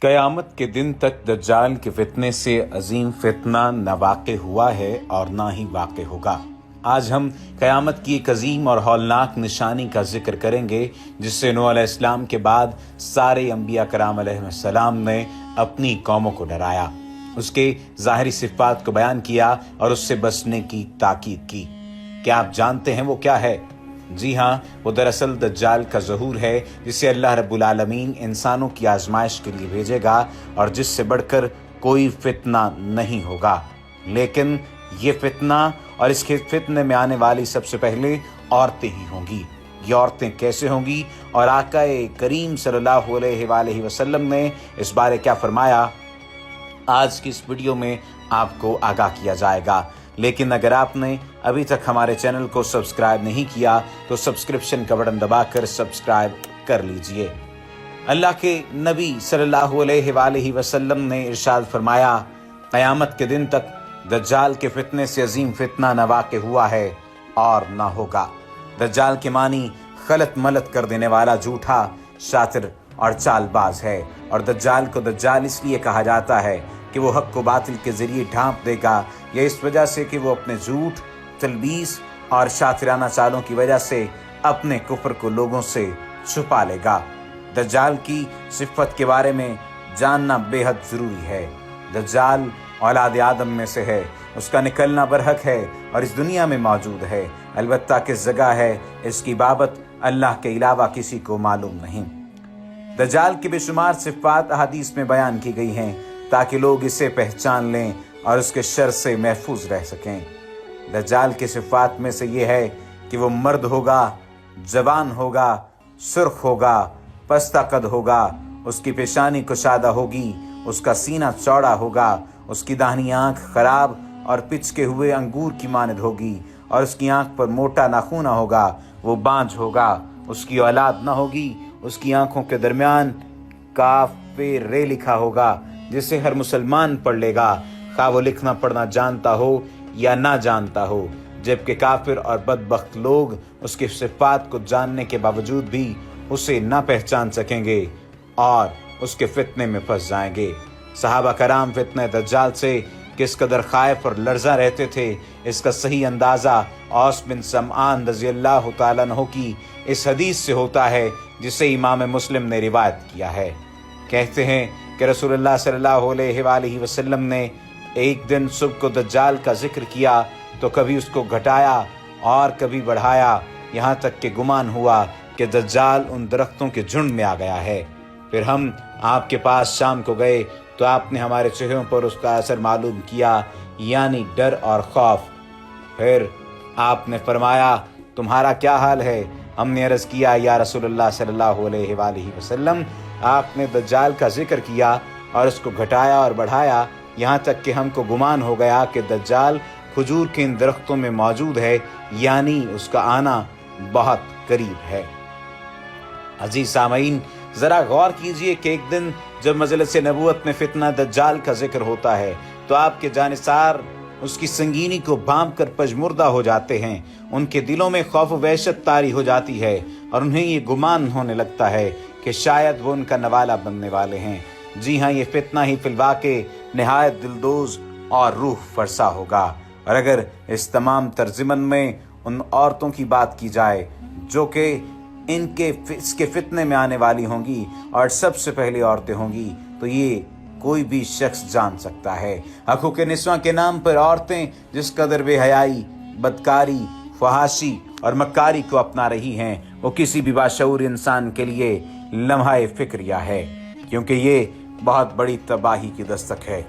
क़यामत के दिन तक दज्जाल के फितने से अजीम फितना न वाक़े हुआ है और ना ही वाक़े होगा। आज हम क़यामत की एक अजीम और हौलनाक निशानी का जिक्र करेंगे जिससे नूह अलैहिस्सलाम के बाद सारे अंबिया कराम अलैहिस्सलाम ने अपनी कौमों को डराया, उसके ज़ाहिरी सिफ़ात को बयान किया और उससे बचने की ताकीद की। क्या आप जानते हैं वो क्या है? जी हाँ, वो दरअसल दज्जाल का ज़हूर है जिसे अल्लाह रब्बुल आलमीन इंसानों की आजमाइश के लिए भेजेगा और जिससे बढ़कर कोई फितना नहीं होगा। लेकिन ये फितना और इसके फितने में आने वाली सबसे पहले औरतें ही होंगी। ये औरतें कैसे होंगी और आकाए करीम सल्लल्लाहु अलैहि वसल्लम ने इस बारे क्या फरमाया, आज की इस वीडियो में आपको आगाह किया जाएगा। लेकिन अगर आपने अभी तक हमारे चैनल को सब्सक्राइब नहीं किया तो सब्सक्रिप्शन का बटन दबाकर सब्सक्राइब कर लीजिए। अल्लाह के नबी सल्लल्लाहु अलैहि वसल्लम ने इरशाद फरमाया, क़यामत के दिन तक दज्जाल के फितने से अजीम फितना न वाक़े हुआ है और न होगा। दज्जाल के मानी खलत मलत कर देने वाला, झूठा, शातिर और चालबाज है। और दज्जाल को दज्जाल इसलिए कहा जाता है कि वो हक को बातिल के जरिए ढांप देगा, यह इस वजह से कि वो अपने झूठ, तलबीस और शातिराना चालों की वजह से अपने कुफ्र को लोगों से छुपा लेगा। दज्जाल की सिफत के बारे में जानना बेहद ज़रूरी है। दज्जाल औलाद आदम में से है, उसका निकलना बरहक है और इस दुनिया में मौजूद है। अलबत्ता किस जगह है, इसकी बाबत अल्लाह के अलावा किसी को मालूम नहीं। दज्जाल की बेशुमार सिफात अहादीस में बयान की गई हैं ताकि लोग इसे पहचान लें और उसके शर से महफूज रह सकें। दज्जाल की सिफात में से ये है कि वो मर्द होगा, जवान होगा, सुर्ख होगा, पस्ता कद होगा, उसकी पेशानी कुशादा होगी, उसका सीना चौड़ा होगा, उसकी दाहिनी आंख खराब और पिचके हुए अंगूर की मानद होगी और उसकी आंख पर मोटा नाखून होगा, वो बांझ होगा, उसकी औलाद न होगी, उसकी आंखों के दरमियान काफ पे रे लिखा होगा जिसे हर मुसलमान पढ़ लेगा, खा वो लिखना पढ़ना जानता हो या ना जानता हो। जबकि काफिर और बदबख्त लोग उसके सिफात को जानने के बावजूद भी उसे ना पहचान सकेंगे और उसके फितने में फंस जाएंगे। सहाबा कराम फितने दज्जाल से किस कदर खाइफ और लर्जा रहते थे, इसका सही अंदाज़ा औस बिन समआन रज़ियल्लाहु ताला अन्हु की इस हदीस से होता है जिसे इमाम मुस्लिम ने रिवायत किया है। कहते हैं कि रसूलुल्लाह सल्लल्लाहु अलैहि वसल्लम ने एक दिन सुबह को दज्जाल का जिक्र किया तो कभी उसको घटाया और कभी बढ़ाया, यहाँ तक कि गुमान हुआ कि दज्जाल उन दरख्तों के झुंड में आ गया है। फिर हम आपके पास शाम को गए तो आपने हमारे चेहरों पर उसका असर मालूम किया, यानी डर और खौफ। फिर आपने फरमाया, तुम्हारा क्या हाल है? हमने अर्ज़ किया, या रसूलुल्लाह सल्लल्लाहु अलैहि वसल्लम, आपने दज्जाल का जिक्र किया और उसको घटाया और बढ़ाया, यहाँ तक कि हमको गुमान हो गया कि दज्जाल खजूर के इन दरख्तों में मौजूद है, यानी उसका आना बहुत करीब है। अजीज सामईन, ज़रा गौर कीजिए कि एक दिन जब मजलिस नबूवत में फितना दज्जाल का जिक्र होता है तो आपके जानिसार उसकी संगीनी को भांप कर पजमुर्दा हो जाते हैं। उनके दिलों में खौफ वहशत तारी हो जाती है और उन्हें ये गुमान होने लगता है कि शायद वो उनका नवाला बनने वाले हैं। जी हाँ, ये फितना ही फिलवाके नहायत दिलदोज और रूह फरसा होगा। और अगर इस तमाम तर्जुमन में उन औरतों की बात की जाए जो कि इसके फितने में आने वाली होंगी और सबसे पहले औरतें होंगी, तो ये कोई भी शख्स जान सकता है। हकूक़ निस्वां के नाम पर औरतें जिस कदर बेहयाई, बदकारी, फहाशी और मक्कारी को अपना रही हैं, वो किसी भी बाशऊर इंसान के लिए लम्हा फिक्रिया है, क्योंकि ये बहुत बड़ी तबाही की दस्तक है।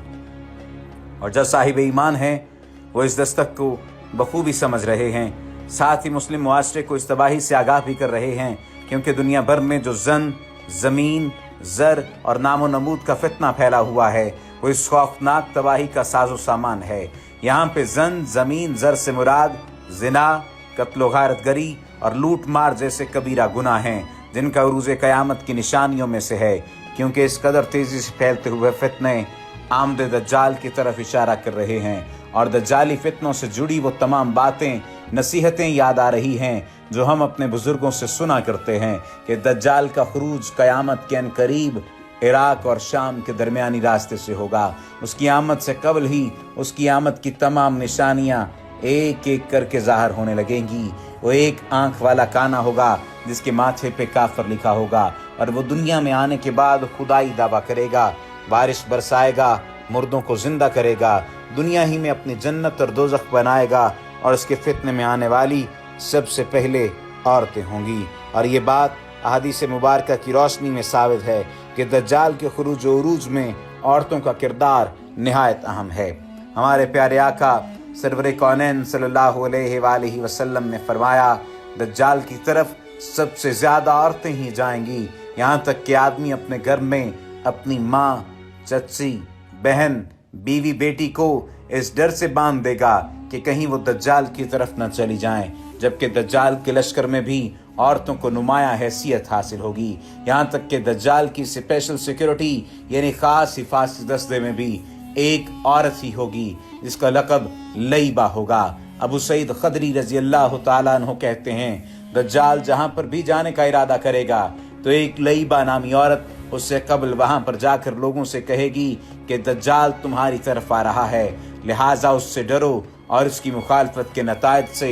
और जो साहिब ईमान हैं वो इस दस्तक को बखूबी समझ रहे हैं, साथ ही मुस्लिम मुआशरे को इस तबाही से आगाह भी कर रहे हैं, क्योंकि दुनिया भर में जो जन, ज़मीन, ज़र और नामो नमूद का फितना फैला हुआ है वो इस खौफनाक तबाही का साजो सामान है। यहाँ पे जन, ज़मीन, ज़र से मुराद जिना, कत्ल गारतगरी और लूट मार जैसे कबीरा गुनाह हैं जिनका उरूज़ क़यामत की निशानियों में से है, क्योंकि इस कदर तेज़ी से फैलते हुए फितने आमद दज्जाल की तरफ इशारा कर रहे हैं और दज्जाली फितनों से जुड़ी वो तमाम बातें, नसीहतें याद आ रही हैं जो हम अपने बुजुर्गों से सुना करते हैं कि दज्जाल का खरूज क़यामत के अन करीब इराक और शाम के दरमियानी रास्ते से होगा। उसकी आमद से कबल ही उसकी आमद की तमाम निशानियां एक एक करके ज़ाहिर होने लगेंगी। वो एक आंख वाला काना होगा जिसके माथे पे काफर लिखा होगा, और वो दुनिया में आने के बाद खुदाई दावा करेगा, बारिश बरसाएगा, मुर्दों को जिंदा करेगा, दुनिया ही में अपनी जन्नत और दोज़ख बनाएगा, और उसके फितने में आने वाली सबसे पहले औरतें होंगी। और ये बात अहादीस मुबारका की रोशनी में साबित है कि दज्जाल के खुरूज व उरूज में औरतों का किरदार निहायत अहम है। हमारे प्यारे आका सरवर कौनैन सल्लल्लाहु अलैहि वसल्लम ने फरमाया, दज्जाल की तरफ सबसे ज्यादा औरतें ही जाएंगी, यहाँ तक कि आदमी अपने घर में अपनी माँ, चच्ची, बहन, बीवी, बेटी को इस डर से बांध देगा कि कहीं वो दज्जाल की तरफ न चली जाएं, जबकि दज्जाल के लश्कर में भी औरतों को नुमाया हैसियत हासिल होगी। यहाँ तक कि दज्जाल की स्पेशल सिक्योरिटी यानी खास हिफाजती दस्ते में भी एक औरत ही होगी जिसका लक़ब लईबा होगा। अबू सईद खदरी रजी अल्लाह तआला अन्हु कहते हैं, दज्जाल जहाँ पर भी जाने का इरादा करेगा तो एक लईबा नामी औरत उससे कबल वहां पर जाकर लोगों से कहेगी कि दज्जाल तुम्हारी तरफ आ रहा है, लिहाजा उससे डरो और उसकी मुखालफत के नतायज से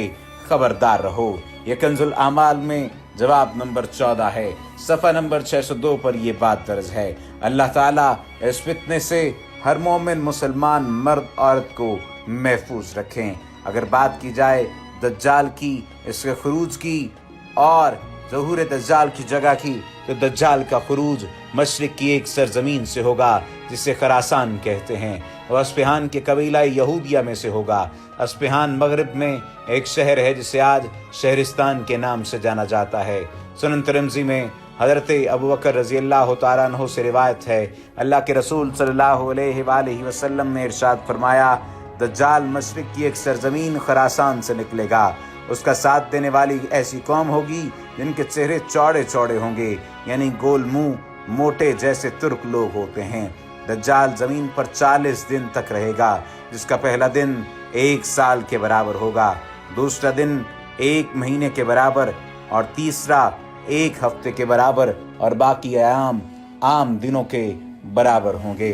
खबरदार रहो। ये कंजुल आमाल में जवाब नंबर 14 है, सफ़ा नंबर 602 पर यह बात दर्ज है। अल्लाह ताला इस फितने से हर मोमिन मुसलमान मर्द औरत को महफूज रखें। अगर बात की जाए दज्जाल की, इसके खुरूज की और ज़हूर दज्जाल की जगह की, तो दज्जाल का खुरूज मशरिक की एक सरजमीन से होगा जिसे खरासान कहते हैं। वह अस्फहान के कबीला यहूदिया में से होगा। अस्फहान मगरिब में एक शहर है जिसे आज शहरिस्तान के नाम से जाना जाता है। सुनन तिरमिज़ी में हज़रत अबू बकर रज़ी अल्लाह तआला अन्हु से रिवायत है, अल्लाह के रसूल सल्लल्लाहु अलैहि वसल्लम ने इरशाद फरमाया, दज्जाल मशरिक की एक सरजमीन खरासान से निकलेगा। उसका साथ देने वाली ऐसी कौम होगी जिनके चेहरे चौड़े चौड़े होंगे, यानी गोल मुंह, मोटे जैसे तुर्क लोग होते हैं। दज्जाल जमीन पर 40 दिन तक रहेगा, जिसका पहला दिन 1 साल के बराबर होगा, दूसरा दिन 1 महीने के बराबर, और तीसरा 1 हफ्ते के बराबर, और बाकी अयाम आम दिनों के बराबर होंगे।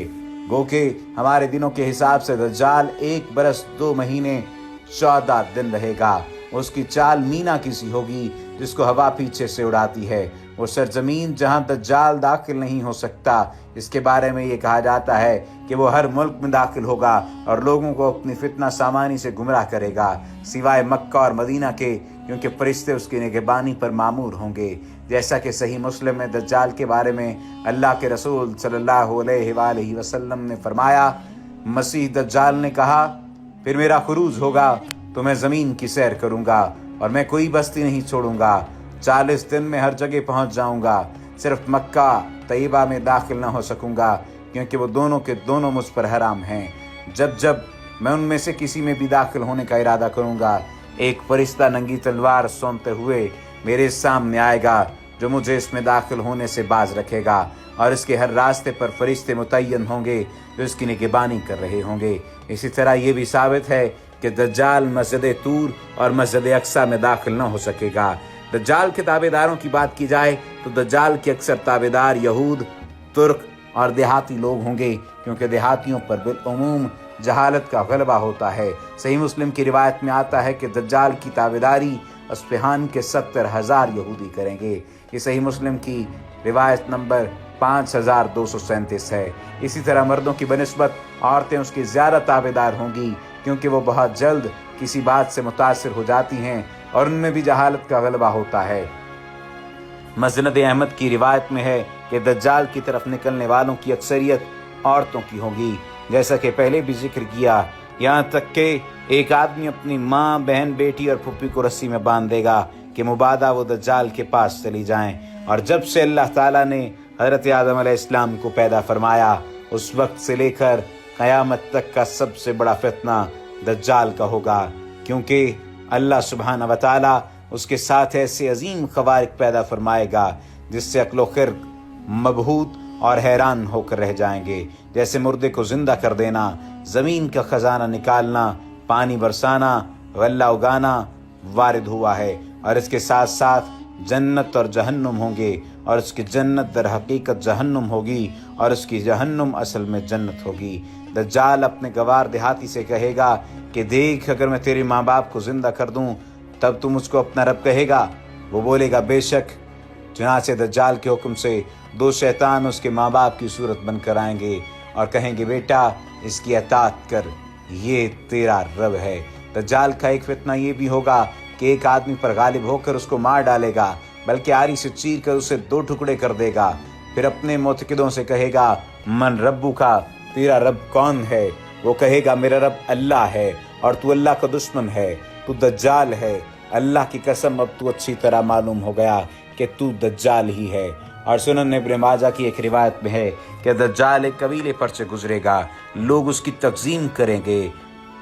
गो के हमारे दिनों के हिसाब से दज्जाल 1 बरस 2 महीने 14 दिन रहेगा। उसकी चाल मीना किसी होगी जिसको हवा पीछे से उड़ाती है। वो सरजमीन जहां दज्जाल दाखिल नहीं हो सकता, इसके बारे में ये कहा जाता है कि वो हर मुल्क में दाखिल होगा और लोगों को अपनी फितना सामानी से गुमराह करेगा, सिवाय मक्का और मदीना के, क्योंकि फरिश्ते उसकी निगहबानी पर मामूर होंगे। जैसा कि सही मुस्लिम में दज्जाल के बारे में अल्लाह के रसूल सल्लल्लाहु अलैहि वसल्लम ने फरमाया, मसीह दज्जाल ने कहा, फिर मेरा खुरूज होगा तो मैं ज़मीन की सैर करूँगा और मैं कोई बस्ती नहीं छोड़ूंगा। 40 दिन में हर जगह पहुँच जाऊँगा, सिर्फ मक्का तैयबा में दाखिल न हो सकूँगा, क्योंकि वो दोनों के दोनों मुझ पर हराम हैं। जब जब मैं उनमें से किसी में भी दाखिल होने का इरादा करूँगा, एक फरिश्ता नंगी तलवार सोंधते हुए मेरे सामने आएगा जो मुझे इसमें दाखिल होने से बाज रखेगा, और इसके हर रास्ते पर फरिश्ते मुतय्यन होंगे जो इसकी निगहबानी कर रहे होंगे। इसी तरह ये भी साबित है कि दज्जाल मस्जिद तूर और मस्जिद अक्सा में दाखिल न हो सकेगा। दज्जाल के ताबेदारों की बात की जाए तो दज्जाल के अक्सर ताबेदार यहूद, तुर्क और देहाती लोग होंगे, क्योंकि देहातियों पर बिलउमूम जहालत का गलबा होता है। सही मुस्लिम की रिवायत में आता है कि दज्जाल की ताबेदारी अस्फहान के 70,000 यहूदी करेंगे। ये सही मुस्लिम की रिवायत नंबर 5237 है। इसी तरह मर्दों की बनिस्बत औरतें उसकी ज़्यादा ताबेदार होंगी, क्योंकि वो बहुत जल्द किसी बात से मुतासिर हो जाती हैं और उनमें भी जहालत का गलबा होता है। मसनद अहमद की रिवायत में है कि दज्जाल की तरफ निकलने वालों की अक्सरियत औरतों की होगी, जैसा कि पहले भी जिक्र किया। यहाँ तक कि एक आदमी अपनी माँ, बहन, बेटी और फुप्पी को रस्सी में बांध देगा कि मुबादा वो दज्जाल के पास चली जाएं। और जब से अल्लाह ताला ने हज़रत आदम अलैहिस्सलाम को पैदा फरमाया, उस वक्त से लेकर क़यामत तक का सबसे बड़ा फितना दज्जाल का होगा, क्योंकि अल्लाह सुब्हानहू व तआला उसके साथ ऐसे अजीम ख़वारिक़ पैदा फरमाएगा जिससे अक्ल व ख़िर्क़ मबहूत और हैरान होकर रह जाएंगे। जैसे मुर्दे को जिंदा कर देना, ज़मीन का ख़जाना निकालना, पानी बरसाना, गल्ला उगाना वारिद हुआ है, और इसके साथ साथ जन्नत और जहन्नुम होंगे, और उसकी जन्नत दर हकीकत जहन्नुम होगी और उसकी जहन्नुम असल में जन्नत होगी। दज्जाल अपने गवार देहाती से कहेगा कि देख, अगर मैं तेरे माँ बाप को जिंदा कर दूं तब तू मुझको अपना रब कहेगा? वो बोलेगा बेशक। जहाँ से दज्जाल के हुक्म से दो शैतान उसके माँ बाप की सूरत बनकर आएंगे और कहेंगे बेटा इसकी अताअत कर, ये तेरा रब है। दज्जाल का एक फितना ये भी होगा कि एक आदमी पर गालिब होकर उसको मार डालेगा, बल्कि आरी से चीर कर उसे दो टुकड़े कर देगा। फिर अपने मोतकिदों से कहेगा मन रब्बू का, तेरा रब कौन है? वो कहेगा मेरा रब अल्लाह है, और तू अल्लाह का दुश्मन है, तू दज्जाल है। अल्लाह की कसम, अब तू अच्छी तरह मालूम हो गया कि तू दज्जाल ही है। और सुनन इब्न माजा की एक रिवायत में है कि दज्जाल एक कबीले पर से गुजरेगा, लोग उसकी तक़ज़ीम करेंगे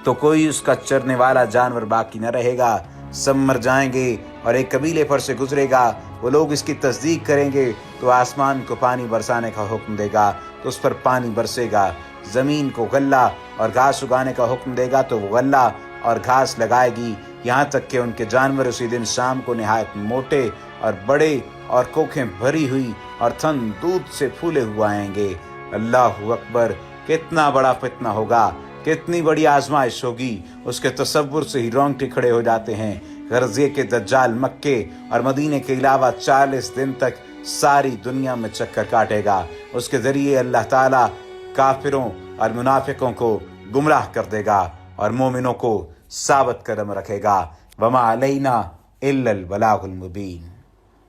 तो कोई उसका चरने वाला जानवर बाकी न रहेगा, सब मर जाएंगे। और एक कबीले पर से गुजरेगा, वो लोग इसकी तस्दीक करेंगे तो आसमान को पानी बरसाने का हुक्म देगा तो उस पर पानी बरसेगा। ज़मीन को गल्ला और घास उगाने का हुक्म देगा तो वो गल्ला और घास लगाएगी, यहाँ तक कि उनके जानवर उसी दिन शाम को निहायत मोटे और बड़े और कोखें भरी हुई और थन दूध से फूले हुए आएंगे। अल्लाहु अकबर! कितना बड़ा फितना होगा, कितनी बड़ी आजमाइश होगी, उसके तसव्वुर से ही रोंगटे खड़े हो जाते हैं। गर्ज ये कि दज्जाल मक्के और मदीने के अलावा 40 दिन तक सारी दुनिया में चक्कर काटेगा। उसके ज़रिए अल्लाह ताला काफिरों और मुनाफिकों को गुमराह कर देगा और मोमिनों को साबित कदम रखेगा। वमा अलैना इल्लल बलागुल मुबीन।